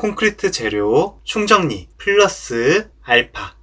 콘크리트 재료 충정리 플러스 알파.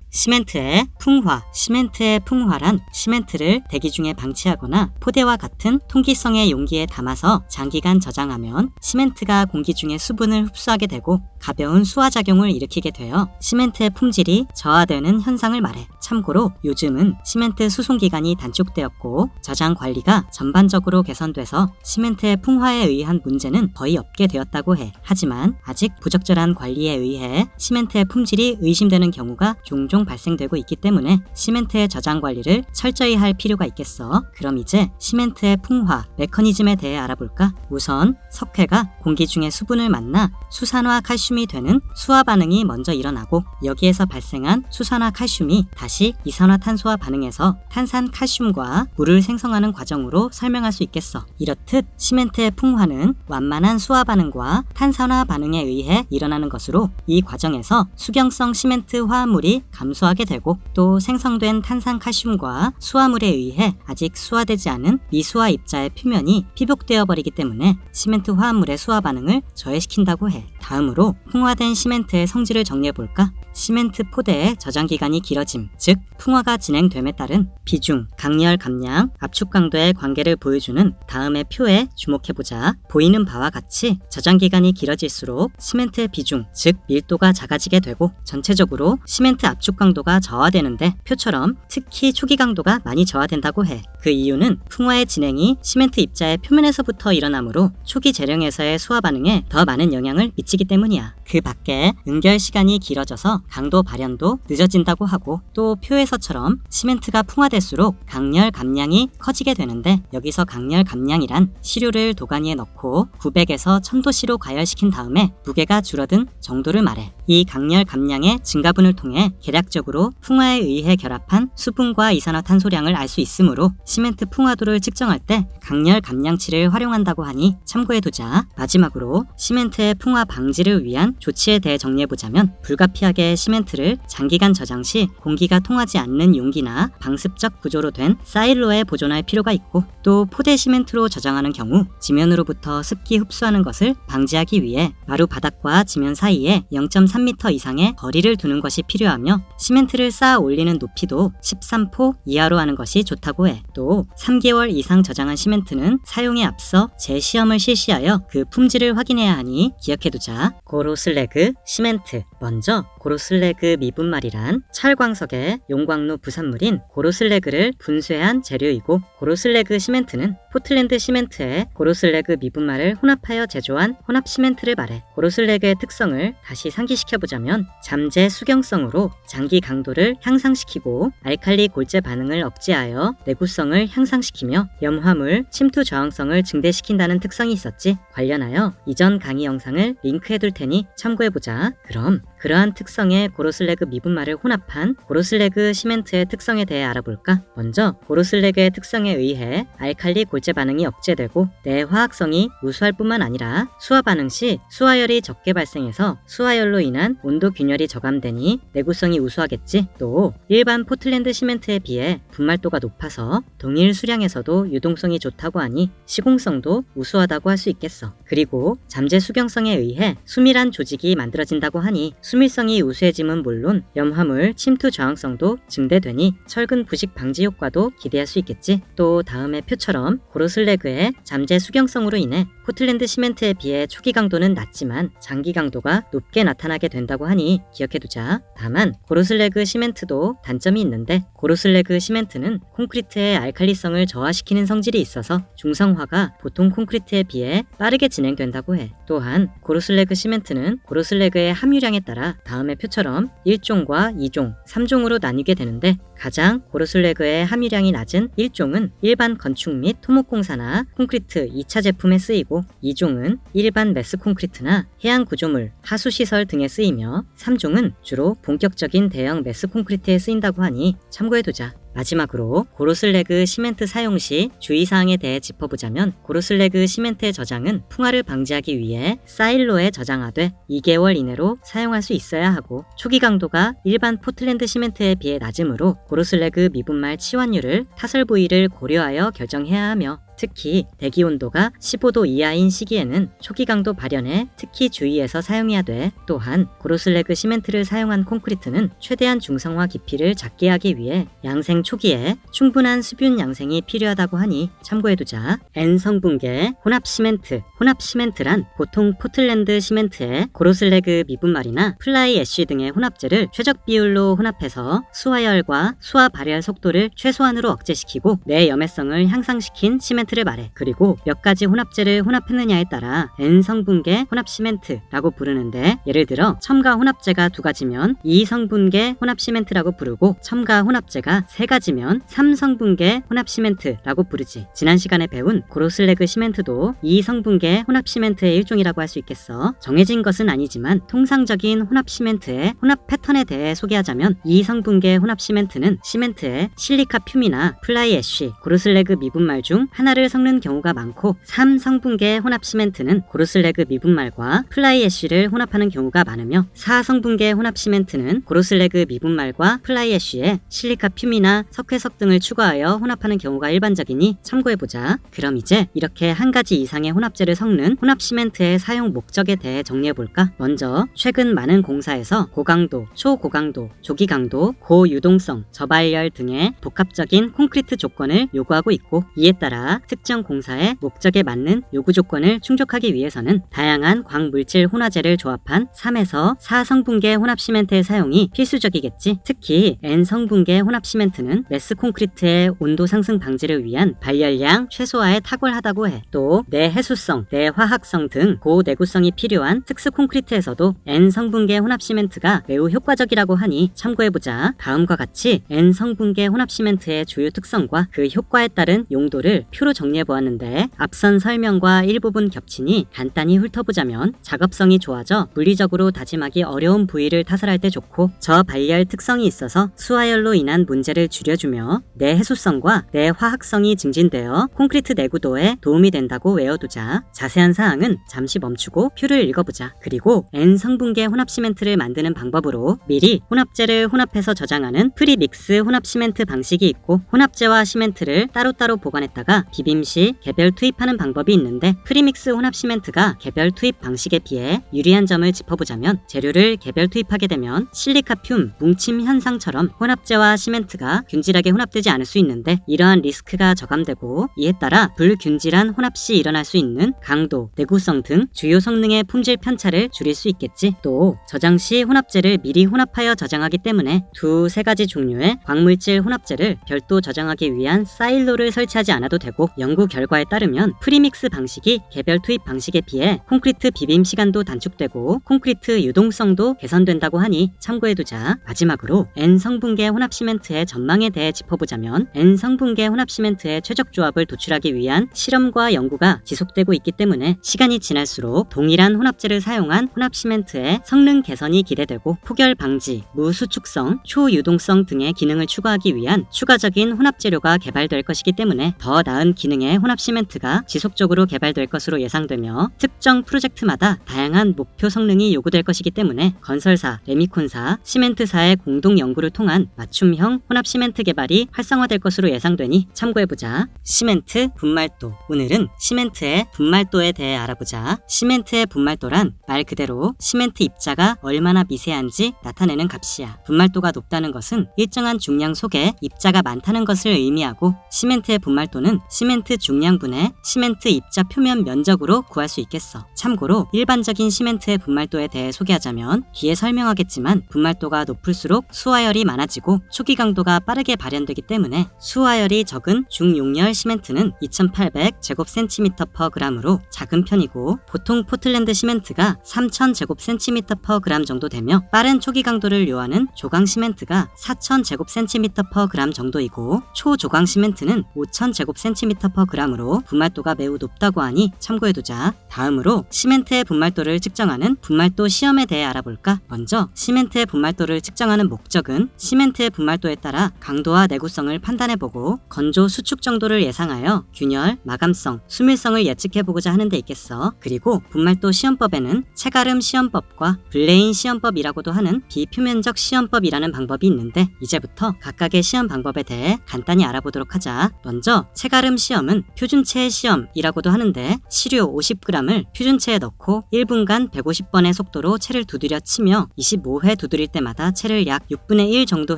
시멘트의 풍화. 시멘트의 풍화란 시멘트를 대기 중에 방치하거나 포대와 같은 통기성의 용기에 담아서 장기간 저장하면 시멘트가 공기 중에 수분을 흡수하게 되고 가벼운 수화작용을 일으키게 되어 시멘트의 품질이 저하되는 현상을 말해. 참고로 요즘은 시멘트 수송기간이 단축되었고 저장 관리가 전반적으로 개선돼서 시멘트의 풍화에 의한 문제는 거의 없게 되었다고 해. 하지만 아직 부적절한 관리에 의해 시멘트의 품질이 의심되는 경우가 종종 발생되고 있기 때문에 시멘트의 저장 관리를 철저히 할 필요가 있겠어. 그럼 이제 시멘트의 풍화 메커니즘에 대해 알아볼까? 우선 석회가 공기 중에 수분을 만나 수산화 칼슘이 되는 수화 반응이 먼저 일어나고 여기에서 발생한 수산화 칼슘이 다시 이산화탄소와 반응해서 탄산 칼슘과 물을 생성하는 과정으로 설명할 수 있겠어. 이렇듯 시멘트의 풍화는 완만한 수화 반응과 탄산화 반응에 의해 일어나는 것으로 이 과정에서 수경성 시멘트 화합물이 감소하게 되고 또 생성된 탄산 칼슘과 수화물에 의해 아직 수화되지 않은 미수화 입자의 표면이 피복되어 버리기 때문에 시멘트 화합물의 수화 반응을 저해시킨다고 해. 다음으로 풍화된 시멘트의 성질을 정리해볼까? 시멘트 포대의 저장기간이 길어짐, 즉 풍화가 진행됨에 따른 비중, 강열, 감량, 압축 강도의 관계를 보여주는 다음의 표에 주목해보자. 보이는 바와 같이 저장기간이 길어질수록 시멘트의 비중, 즉 밀도가 작아지게 되고 전체적으로 시멘트 압축 강도가 저하되는데 표처럼 특히 초기 강도가 많이 저하된다고 해. 그 이유는 풍화의 진행이 시멘트 입자의 표면에서부터 일어나므로 초기 재령에서의 수화 반응에 더 많은 영향을 미치기 때문이야. 그 밖에 응결 시간이 길어져서 강도 발현도 늦어진다고 하고 또 표에서처럼 시멘트가 풍화될수록 강열 감량이 커지게 되는데 여기서 강열 감량이란 시료를 도가니에 넣고 900에서 1000도씨로 가열시킨 다음에 무게가 줄어든 정도를 말해. 이 강열 감량의 증가분을 통해 계략적으로 풍화에 의해 결합한 수분과 이산화탄소량을 알 수 있으므로 시멘트 풍화도를 측정할 때 강열 감량치를 활용한다고 하니 참고해두자. 마지막으로 시멘트의 풍화 방지를 위한 조치에 대해 정리해보자면 불가피하게 시멘트를 장기간 저장 시 공기가 통하지 않는 용기나 방습적 구조로 된 사일로에 보존할 필요가 있고 또 포대 시멘트로 저장하는 경우 지면으로부터 습기 흡수하는 것을 방지하기 위해 마루 바닥과 지면 사이에 0.3m 이상의 거리를 두는 것이 필요하며 시멘트를 쌓아 올리는 높이도 13포 이하로 하는 것이 좋다고 해. 또 3개월 이상 저장한 시멘트는 사용에 앞서 재시험을 실시하여 그 품질을 확인해야 하니 기억해두자. 고로슬래그 시멘트. 먼저 고로슬래그 미분말이란 철광석의 용광로 부산물인 고로슬래그를 분쇄한 재료이고 고로슬래그 시멘트는 포틀랜드 시멘트에 고로슬래그 미분말을 혼합하여 제조한 혼합 시멘트를 말해. 고로슬래그의 특성을 다시 상기시켜보자면 잠재 수경성으로 장기 강도를 향상시키고 알칼리 골재 반응을 억제하여 내구성을 향상시키며 염화물 침투 저항성을 증대시킨다는 특성이 있었지. 관련하여 이전 강의 영상을 링크해둘 테니 참고해보자. 그럼 그러한 특성의 고로슬래그 미분말을 혼합한 고로슬래그 시멘트의 특성에 대해 알아볼까? 먼저 고로슬래그의 특성에 의해 알칼리 골재 반응이 억제되고 내 화학성이 우수할 뿐만 아니라 수화 반응 시 수화열이 적게 발생해서 수화열로 인한 온도 균열이 저감되니 내구성이 우수하겠지. 또 일반 포틀랜드 시멘트에 비해 분말도가 높아서 동일 수량에서도 유동성이 좋다고 하니 시공성도 우수하다고 할 수 있겠어. 그리고 잠재 수경성에 의해 수밀한 조직이 만들어진다고 하니 수밀성이 우수해짐은 물론 염화물 침투 저항성도 증대되니 철근 부식 방지 효과도 기대할 수 있겠지. 또 다음의 표처럼 고로슬래그의 잠재 수경성으로 인해 포틀랜드 시멘트에 비해 초기 강도는 낮지만 장기 강도가 높게 나타나게 된다고 하니 기억해두자. 다만 고로슬래그 시멘트도 단점이 있는데 고로슬래그 시멘트는 콘크리트의 알칼리성을 저하시키는 성질이 있어서 중성화가 보통 콘크리트에 비해 빠르게 진행된다고 해. 또한 고로슬래그 시멘트는 고로슬래그의 함유량에 따라 다음의 표처럼 1종과 2종, 3종으로 나뉘게 되는데 가장 고로슬래그의 함유량이 낮은 1종은 일반 건축 및 토목공사나 콘크리트 2차 제품에 쓰이고 2종은 일반 매스 콘크리트나 해안 구조물, 하수시설 등에 쓰이며 3종은 주로 본격적인 대형 매스 콘크리트에 쓰인다고 하니 참고해두자. 마지막으로 고로슬래그 시멘트 사용 시 주의사항에 대해 짚어보자면 고로슬래그 시멘트의 저장은 풍화를 방지하기 위해 사일로에 저장하되 2개월 이내로 사용할 수 있어야 하고 초기 강도가 일반 포틀랜드 시멘트에 비해 낮으므로 고로슬래그 미분말 치환율을 타설 부위를 고려하여 결정해야 하며 특히 대기 온도가 15도 이하인 시기에는 초기 강도 발현에 특히 주의해서 사용해야 돼. 또한 고로슬래그 시멘트를 사용한 콘크리트는 최대한 중성화 깊이를 작게 하기 위해 양생 초기에 충분한 수분 양생이 필요하다고 하니 참고해두자. N성분계 혼합 시멘트. 혼합 시멘트란 보통 포틀랜드 시멘트에 고로슬래그 미분말이나 플라이 애쉬 등의 혼합재를 최적 비율로 혼합해서 수화열과 수화 발열 속도를 최소한으로 억제시키고 내염해성을 향상시킨 시멘트를 말해. 그리고 몇 가지 혼합재를 혼합했느냐에 따라 N성분계 혼합 시멘트라고 부르는데, 예를 들어 첨가 혼합재가 2가지면 2성분계 혼합 시멘트라고 부르고 첨가 혼합재가 3가지면 3성분계 혼합 시멘트라고 부르지. 지난 시간에 배운 고로슬래그 시멘트도 2성분계 혼합 시멘트의 일종이라고 할 수 있겠어. 정해진 것은 아니지만 통상적인 혼합 시멘트의 혼합 패턴에 대해 소개하자면 2성분계 혼합 시멘트는 시멘트에 실리카 듐이나 플라이 애쉬, 고로슬래그 미분말 중 하나를 섞는 경우가 많고, 3성분계 혼합 시멘트는 고로슬래그 미분말과 플라이 애쉬를 혼합하는 경우가 많으며, 4성분계 혼합 시멘트는 고로슬래그 미분말과 플라이 애쉬에 실리카 듐이나 석회석 등을 추가하여 혼합하는 경우가 일반적이니 참고해보자. 그럼 이제 이렇게 한 가지 이상의 혼합재를 섞는 혼합 시멘트의 사용 목적에 대해 정리해볼까? 먼저 최근 많은 공사에서 고강도, 초고강도, 조기강도, 고유동성, 저발열 등의 복합적인 콘크리트 조건을 요구하고 있고, 이에 따라 특정 공사의 목적에 맞는 요구 조건을 충족하기 위해서는 다양한 광물질 혼화재를 조합한 3에서 4성분계 혼합 시멘트의 사용이 필수적이겠지. 특히 N성분계 혼합 시멘트는 매스 콘크리트의 온도 상승 방지를 위한 발열량 최소화에 탁월하다고 해. 또 내해수성, 내화학성 등 고내구성이 필요한 특수 콘크리트에서도 N성분계 혼합 시멘트가 매우 효과적이라고 하니 참고해보자. 다음과 같이 N성분계 혼합 시멘트의 주요 특성과 그 효과에 따른 용도를 표로 정리해보았는데, 앞선 설명과 일부분 겹치니 간단히 훑어보자면 작업성이 좋아져 물리적으로 다짐하기 어려운 부위를 타설할 때 좋고, 저발열 특성이 있어서 수화열로 인한 문제를 줄여주며 내해수성과 내화학성이 증진되어 콘크리트 내구도에 도움이 된다고 외워두자. 자세한 사항은 잠시 멈추고 표를 읽어보자. 그리고 N성분계 혼합 시멘트를 만드는 방법으로 미리 혼합재를 혼합해서 저장하는 프리믹스 혼합 시멘트 방식이 있고, 혼합재와 시멘트를 따로따로 보관했다가 비빔 시 개별 투입하는 방법이 있는데, 프리믹스 혼합 시멘트가 개별 투입 방식에 비해 유리한 점을 짚어보자면, 재료를 개별 투입하게 되면 실리카 듐 뭉침 현상처럼 혼합재와 시멘트가 균질하게 혼합되지 않을 수 있는데, 이러한 리스크가 저감되고, 이에 따라 불균질한 혼합 시 일어날 수 있는 강도, 내구성 등 주요 성능의 품질 편차를 줄일 수 있겠지. 또 저장 시 혼합재를 미리 혼합하여 저장하기 때문에 2-3가지 종류의 광물질 혼합재를 별도 저장하기 위한 사일로를 설치하지 않아도 되고, 연구 결과에 따르면 프리믹스 방식이 개별 투입 방식에 비해 콘크리트 비빔 시간도 단축되고 콘크리트 유동성도 개선된다고 하니 참고해두자. 마지막으로 N성분계 혼합 시멘트의 전망에 대해 짚어보자면, N성분계 혼합 시멘트의 최적 조합을 도출하기 위한 실험과 연구가 지속되고 있기 때문에 시간이 지날수록 동일한 혼합재를 사용한 혼합 시멘트의 성능 개선이 기대되고, 폭열 방지, 무수축성, 초유동성 등의 기능을 추가하기 위한 추가적인 혼합 재료가 개발될 것이기 때문에 더 나은 기능의 혼합 시멘트가 지속적으로 개발될 것으로 예상되며, 특정 프로젝트마다 다양한 목표 성능이 요구될 것이기 때문에 건설사, 레미콘사, 시멘트사의 공동 연구를 통한 맞춤형 혼합 시멘트 개발이 활성화될 것으로 예상되니 참고해보자. 시멘트 분말도. 오늘은 시멘트의 분말도에 대해 알아보자. 시멘트의 분말도란 말 그대로 시멘트 입자가 얼마나 미세한지 나타내는 값이야. 분말도가 높다는 것은 일정한 중량 속에 입자가 많다는 것을 의미하고, 시멘트의 분말도는 시멘트 중량분의 시멘트 입자 표면 면적으로 구할 수 있겠어. 참고로 일반적인 시멘트의 분말도에 대해 소개하자면, 뒤에 설명하겠지만 분말도가 높을수록 수화열이 많아지고 초기 강도가 빠르게 발현되기 때문에 수화열이 적은 중용열 시멘트는 2800제곱센티미터/g으로 작은 편이고, 보통 포틀랜드 시멘트가 3000제곱센티미터/g 정도 되며, 빠른 초기 강도를 요하는 조강 시멘트가 4000제곱센티미터/g 정도이고, 초조강 시멘트는 5000제곱센티미터/g으로 분말도가 매우 높다고 하니 참고해두자. 다음으로 시멘트의 분말도를 측정하는 분말도 시험에 대해 알아볼까? 먼저 시멘트의 분말도를 측정하는 목적은 시멘트의 분말도에 따라 강도와 내구성을 판단해보고 건조 수축 정도를 예상하여 균열, 마감성, 수밀성을 예측해보고자 하는 데 있겠어. 그리고 분말도 시험법에는 체가름 시험법과 블레인 시험법이라고도 하는 비표면적 시험법이라는 방법이 있는데, 이제부터 각각의 시험 방법에 대해 간단히 알아보도록 하자. 먼저 체가름 시험 시험은 표준체 시험이라고도 하는데 시료 50g을 표준체에 넣고 1분간 150번의 속도로 채를 두드려 치며 25회 두드릴 때마다 채를 약 6분의 1 정도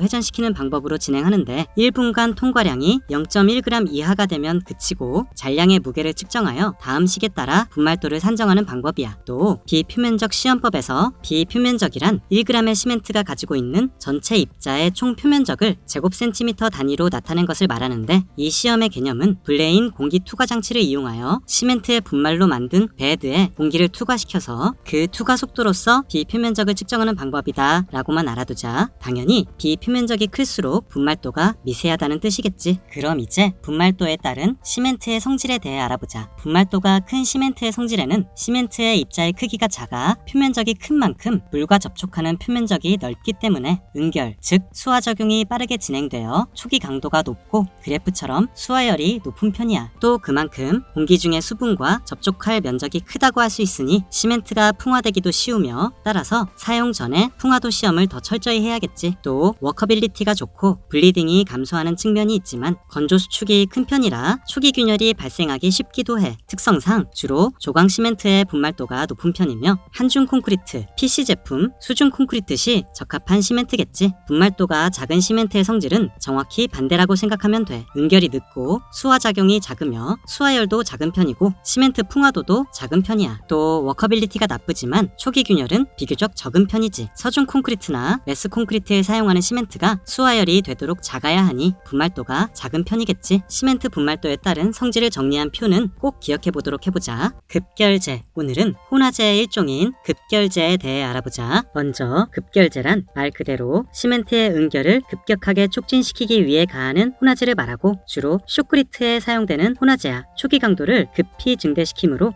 회전시키는 방법으로 진행하는데 1분간 통과량이 0.1g 이하가 되면 그치고 잔량의 무게를 측정하여 다음 식에 따라 분말도를 산정하는 방법이야. 또 비표면적 시험법에서 비표면적이란 1g의 시멘트가 가지고 있는 전체 입자의 총 표면적을 제곱센티미터 단위로 나타낸 것을 말하는데 이 시험의 개념은 블레인 공기 투과 장치를 이용하여 시멘트의 분말로 만든 베드에 공기를 투과시켜서 그 투과 속도로서 비표면적을 측정하는 방법이다 라고만 알아두자 당연히 비표면적이 클수록 분말도가 미세하다는 뜻이겠지. 그럼 이제 분말도에 따른 시멘트의 성질에 대해 알아보자. 분말도가 큰 시멘트의 성질에는 시멘트의 입자의 크기가 작아 표면적이 큰 만큼 물과 접촉하는 표면적이 넓기 때문에 응결, 즉 수화작용이 빠르게 진행되어 초기 강도가 높고 그래프처럼 수화열이 높은 편이야. 또 그만큼 공기 중의 수분과 접촉할 면적이 크다고 할 수 있으니 시멘트가 풍화되기도 쉬우며 따라서 사용 전에 풍화도 시험을 더 철저히 해야겠지. 또 워커빌리티가 좋고 블리딩이 감소하는 측면이 있지만 건조 수축이 큰 편이라 초기 균열이 발생하기 쉽기도 해. 특성상 주로 조광 시멘트의 분말도가 높은 편이며 한중 콘크리트, PC 제품, 수중 콘크리트 시 적합한 시멘트겠지. 분말도가 작은 시멘트의 성질은 정확히 반대라고 생각하면 돼. 응결이 늦고 수화작용이 작으며 수화열도 작은 편이고 시멘트 풍화도도 작은 편이야. 또 워커빌리티가 나쁘지만 초기 균열은 비교적 적은 편이지. 서중 콘크리트나 메스 콘크리트에 사용하는 시멘트가 수화열이 되도록 작아야 하니 분말도가 작은 편이겠지. 시멘트 분말도에 따른 성질을 정리한 표는 꼭 기억해 보도록 해보자. 급결제. 오늘은 혼화제의 일종인 급결제에 대해 알아보자. 먼저 급결제란 말 그대로 시멘트의 응결을 급격하게 촉진시키기 위해 가하는 혼화제를 말하고 주로 쇼크리트에 사용되는 혼화제야. 초기 강도를 급히 증대시키므로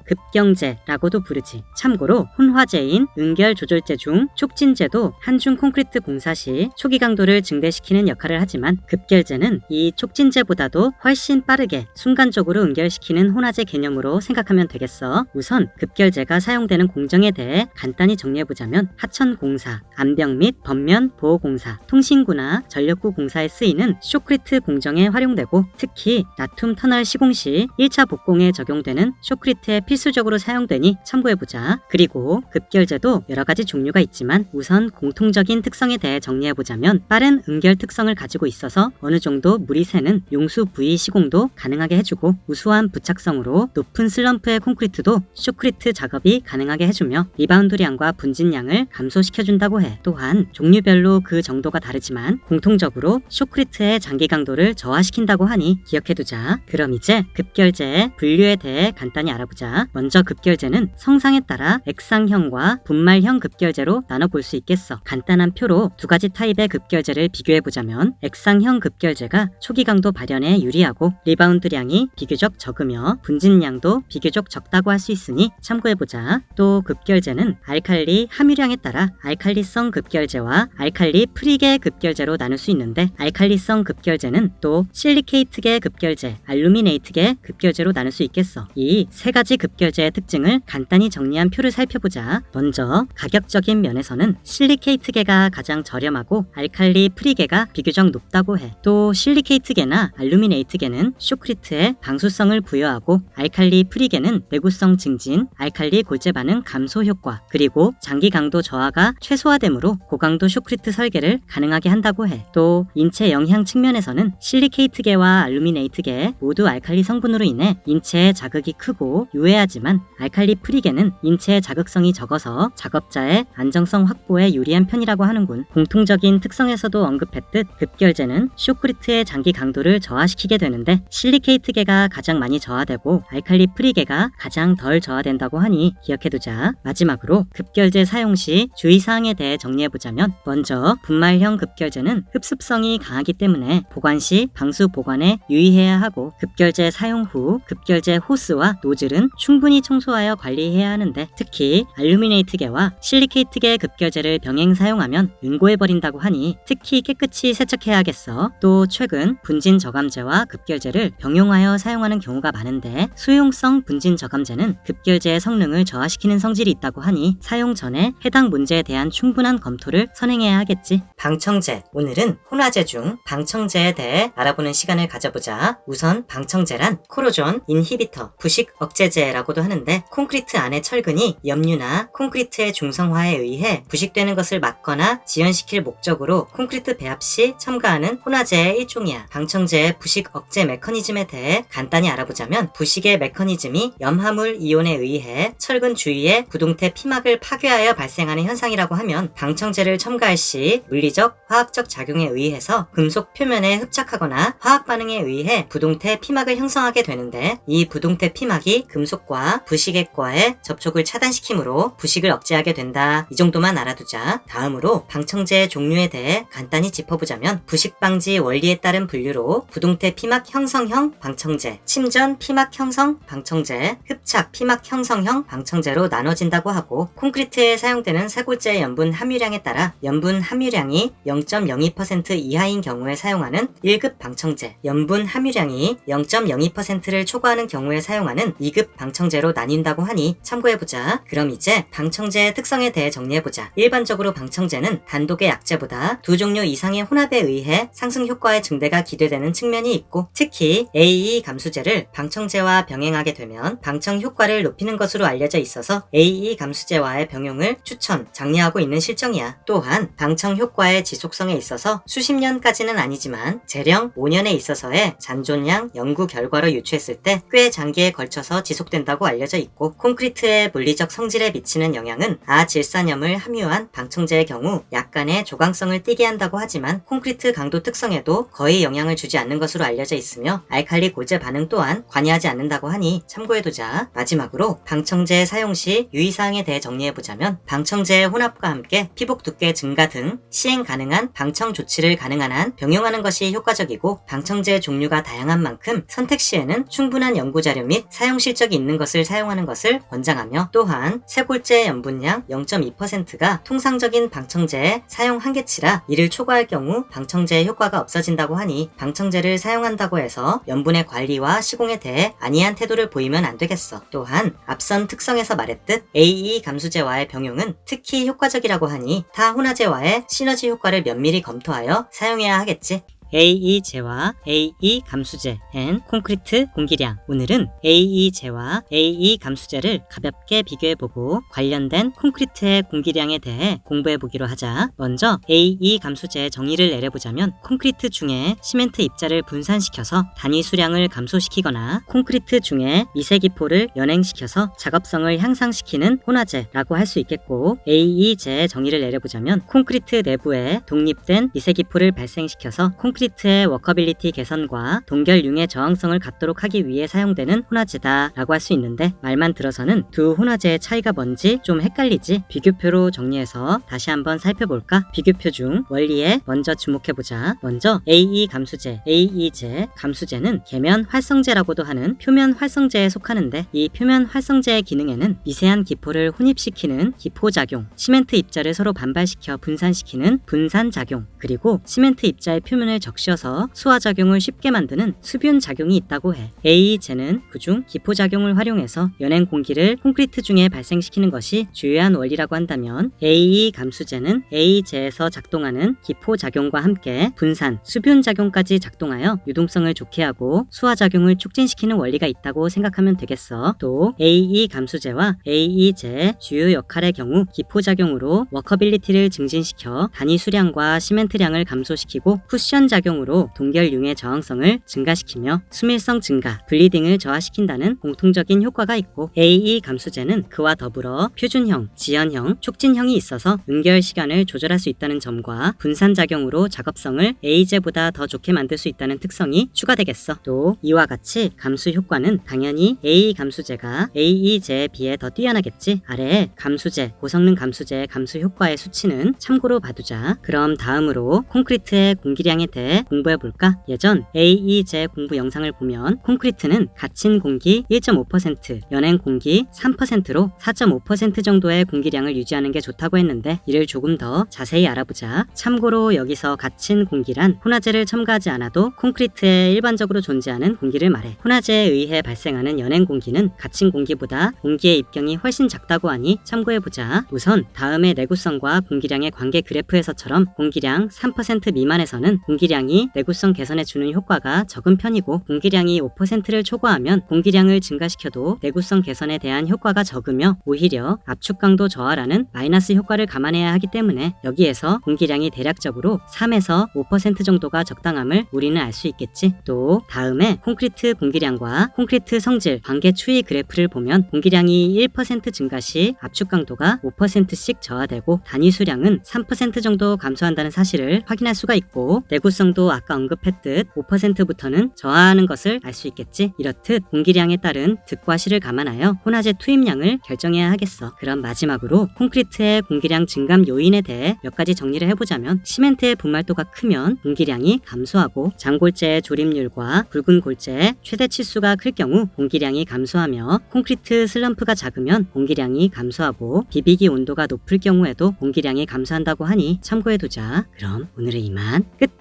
급경제라고도 부르지. 참고로 혼화제인 응결 조절제 중 촉진제도 한중 콘크리트 공사 시 초기 강도를 증대시키는 역할을 하지만 급결제는 이 촉진제보다도 훨씬 빠르게 순간적으로 응결시키는 혼화제 개념으로 생각하면 되겠어. 우선 급결제가 사용되는 공정에 대해 간단히 정리해보자면 하천공사, 암벽 및 덧면 보호공사, 통신구나 전력구 공사에 쓰이는 쇼크리트 공정에 활용되고 특히 나툼 터널 시공 시 1차 복공에 적용되는 쇼크리트에 필수적으로 사용되니 참고해보자. 그리고 급결제도 여러가지 종류가 있지만 우선 공통적인 특성에 대해 정리해보자면 빠른 응결 특성을 가지고 있어서 어느 정도 물이 새는 용수 부위 시공도 가능하게 해주고 우수한 부착성으로 높은 슬럼프의 콘크리트도 쇼크리트 작업이 가능하게 해주며 리바운드량과 분진량을 감소시켜준다고 해. 또한 종류별로 그 정도가 다르지만 공통적으로 쇼크리트의 장기 강도를 저하시킨다고 하니 기억해두자. 그럼 이제 급결제의 분류에 대해 간단히 알아보자. 먼저 급결제는 성상에 따라 액상형과 분말형 급결제로 나눠볼 수 있겠어. 간단한 표로 두 가지 타입의 급결제를 비교해보자면 액상형 급결제가 초기 강도 발현에 유리하고 리바운드량이 비교적 적으며 분진량도 비교적 적다고 할 수 있으니 참고해보자. 또 급결제는 알칼리 함유량에 따라 알칼리성 급결제와 알칼리 프리계 급결제로 나눌 수 있는데 알칼리성 급결제는 또 실리케이트계 급결제, 알루미네이트계 급결제로 나눌 수 있겠어. 이 세 가지 급결제의 특징을 간단히 정리한 표를 살펴보자. 먼저 가격적인 면에서는 실리케이트계가 가장 저렴하고 알칼리 프리계가 비교적 높다고 해. 또 실리케이트계나 알루미네이트계는 쇼크리트에 방수성을 부여하고 알칼리 프리계는 내구성 증진, 알칼리 골재 반응 감소 효과, 그리고 장기 강도 저하가 최소화되므로 고강도 쇼크리트 설계를 가능하게 한다고 해. 또 인체 영향 측면에서는 실리케이트계와 알루미네이트계 모두 알칼리 성분으로 인해 인체에 자극이 크고 유해하지만 알칼리 프리계는 인체의 자극성이 적어서 작업자의 안정성 확보에 유리한 편이라고 하는군. 공통적인 특성에서도 언급했듯 급결제는 쇼크리트의 장기 강도를 저하시키게 되는데 실리케이트계가 가장 많이 저하되고 알칼리 프리계가 가장 덜 저하된다고 하니 기억해두자. 마지막으로 급결제 사용 시 주의사항에 대해 정리해보자면 먼저 분말형 급결제는 흡습성이 강하기 때문에 보관 시 방수 보관에 유의해야 하고 급결제 사용 후 급결제 호스와 노즐은 충분히 청소하여 관리해야 하는데 특히 알루미네이트계와 실리케이트계 급결제를 병행 사용하면 응고해버린다고 하니 특히 깨끗이 세척해야겠어. 또 최근 분진 저감제와 급결제를 병용하여 사용하는 경우가 많은데 수용성 분진 저감제는 급결제의 성능을 저하시키는 성질이 있다고 하니 사용 전에 해당 문제에 대한 충분한 검토를 선행해야 하겠지. 방청제. 오늘은 혼화제 중 방청제에 대해 알아보는 시간을 가져보자. 우선 우선 방청제란 코로존 인히비터, 부식 억제제라고도 하는데 콘크리트 안의 철근이 염류나 콘크리트의 중성화에 의해 부식되는 것을 막거나 지연시킬 목적으로 콘크리트 배합 시 첨가하는 혼화제의 일종이야. 방청제의 부식 억제 메커니즘에 대해 간단히 알아보자면 부식의 메커니즘이 염화물 이온에 의해 철근 주위의 부동태 피막을 파괴하여 발생하는 현상이라고 하면 방청제를 첨가할 시 물리적, 화학적 작용에 의해서 금속 표면에 흡착하거나 화학 반응에 의해 부동태 피막을 형성하게 되는데 이 부동태 피막이 금속과 부식액과의 접촉을 차단시키므로 부식을 억제하게 된다. 이 정도만 알아두자. 다음으로 방청제의 종류에 대해 간단히 짚어보자면 부식 방지 원리에 따른 분류로 부동태 피막 형성형 방청제, 침전 피막 형성 방청제, 흡착 피막 형성형 방청제로 나눠진다고 하고 콘크리트에 사용되는 쇄골제 염분 함유량에 따라 염분 함유량이 0.02% 이하인 경우에 사용하는 1급 방청제, 염분 함유량이 0.02%를 초과하는 경우에 사용하는 2급 방청제로 나뉜다고 하니 참고해보자. 그럼 이제 방청제의 특성에 대해 정리해보자. 일반적으로 방청제는 단독의 약제보다 두 종류 이상의 혼합에 의해 상승 효과의 증대가 기대되는 측면이 있고 특히 AE 감수제를 방청제와 병행하게 되면 방청 효과를 높이는 것으로 알려져 있어서 AE 감수제와의 병용을 추천, 장려하고 있는 실정이야. 또한 방청 효과의 지속성에 있어서 수십 년까지는 아니지만 재령 5년에 있어서의 잔존량 연구 결과로 유추했을 때 꽤 장기에 걸쳐서 지속된다고 알려져 있고 콘크리트의 물리적 성질에 미치는 영향은 아질산염을 함유한 방청제의 경우 약간의 조강성을 띠게 한다고 하지만 콘크리트 강도 특성에도 거의 영향을 주지 않는 것으로 알려져 있으며 알칼리 고제 반응 또한 관여하지 않는다고 하니 참고해두자. 마지막으로 방청제 사용 시 유의사항에 대해 정리해보자면 방청제의 혼합과 함께 피복 두께 증가 등 시행 가능한 방청 조치를 가능한 한 병용하는 것이 효과적이고 방청제 종류가 다양한 만큼 선택 시에는 충분한 연구 자료 및 사용 실적이 있는 것을 사용하는 것을 권장하며 또한 쇄골제 염분량 0.2%가 통상적인 방청제의 사용 한계치라 이를 초과할 경우 방청제의 효과가 없어진다고 하니 방청제를 사용한다고 해서 염분의 관리와 시공에 대해 안이한 태도를 보이면 안 되겠어. 또한 앞선 특성에서 말했듯 AE 감수제와의 병용은 특히 효과적이라고 하니 타 혼화제와의 시너지 효과를 면밀히 검토하여 사용해야 하겠지. AE제와 AE 감수제 N 콘크리트 공기량. 오늘은 AE제와 AE 감수제를 가볍게 비교해보고 관련된 콘크리트의 공기량에 대해 공부해보기로 하자. 먼저 AE 감수제의 정의를 내려보자면 콘크리트 중에 시멘트 입자를 분산시켜서 단위 수량을 감소시키거나 콘크리트 중에 미세기포를 연행시켜서 작업성을 향상시키는 혼화제라고 할 수 있겠고 AE제의 정의를 내려보자면 콘크리트 내부에 독립된 미세기포를 발생시켜서 콘크리트의 워커빌리티 개선과 동결융의 저항성을 갖도록 하기 위해 사용되는 혼화제다 라고 할 수 있는데 말만 들어서는 두 혼화제의 차이가 뭔지 좀 헷갈리지? 비교표로 정리해서 다시 한번 살펴볼까? 비교표 중 원리에 먼저 주목해보자. 먼저 AE 감수제, AE제, 감수제는 계면 활성제라고도 하는 표면 활성제에 속하는데 이 표면 활성제의 기능에는 미세한 기포를 혼입시키는 기포작용, 시멘트 입자를 서로 반발시켜 분산시키는 분산작용, 그리고 시멘트 입자의 표면을 적셔서 수화작용을 쉽게 만드는 수분작용이 있다고 해. AE제는 그중 기포작용을 활용해서 연행 공기를 콘크리트 중에 발생시키는 것이 주요한 원리라고 한다면 AE 감수제는 AE제에서 작동하는 기포작용과 함께 분산, 수분작용까지 작동하여 유동성을 좋게 하고 수화작용을 촉진시키는 원리가 있다고 생각하면 되겠어. 또 AE 감수제와 AE제의 주요 역할의 경우 기포작용으로 워커빌리티를 증진시켜 단위 수량과 시멘트량을 감소시키고 쿠션 작용으로 동결융의 저항성을 증가시키며 수밀성 증가, 블리딩을 저하시킨다는 공통적인 효과가 있고 AE 감수제는 그와 더불어 표준형, 지연형, 촉진형이 있어서 응결 시간을 조절할 수 있다는 점과 분산작용으로 작업성을 AE제보다 더 좋게 만들 수 있다는 특성이 추가되겠어. 또 이와 같이 감수 효과는 당연히 AE 감수제가 AE제에 비해 더 뛰어나겠지. 아래에 감수제, 고성능 감수제의 감수 효과의 수치는 참고로 봐두자. 그럼 다음으로 콘크리트의 공기량에 대해 공부해볼까? 예전 AE제 공부 영상을 보면 콘크리트는 갇힌 공기 1.5%, 연행 공기 3%로 4.5% 정도의 공기량을 유지하는 게 좋다고 했는데 이를 조금 더 자세히 알아보자. 참고로 여기서 갇힌 공기란 혼화제를 첨가하지 않아도 콘크리트에 일반적으로 존재하는 공기를 말해. 혼화제에 의해 발생하는 연행 공기는 갇힌 공기보다 공기의 입경이 훨씬 작다고 하니 참고해보자. 우선 다음의 내구성과 공기량의 관계 그래프에서처럼 공기량 3% 미만에서는 공기량이 공기량이 내구성 개선에 주는 효과가 적은 편이고, 공기량이 5%를 초과하면 공기량을 증가시켜도 내구성 개선에 대한 효과가 적으며 오히려 압축 강도 저하라는 마이너스 효과를 감안해야 하기 때문에 여기에서 공기량이 대략적으로 3에서 5% 정도가 적당함을 우리는 알 수 있겠지. 또 다음에 콘크리트 공기량과 콘크리트 성질 관계 추이 그래프를 보면 공기량이 1% 증가 시 압축 강도가 5%씩 저하되고 단위 수량은 3% 정도 감소한다는 사실을 확인할 수가 있고, 내구성도 아까 언급했듯 5%부터는 저하하는 것을 알 수 있겠지. 이렇듯 공기량에 따른 득과 실을 감안하여 혼화재 투입량을 결정해야 하겠어. 그럼 마지막으로 콘크리트의 공기량 증감 요인에 대해 몇 가지 정리를 해보자면, 시멘트의 분말도가 크면 공기량이 감소하고, 장골재의 조립률과 굵은 골재의 최대 치수가 클 경우 공기량이 감소하며, 콘크리트 슬럼프가 작으면 공기량이 감소하고, 비비기 온도가 높을 경우에도 공기량이 감소한다고 하니 참고해두자. 그럼 오늘은 이만 끝!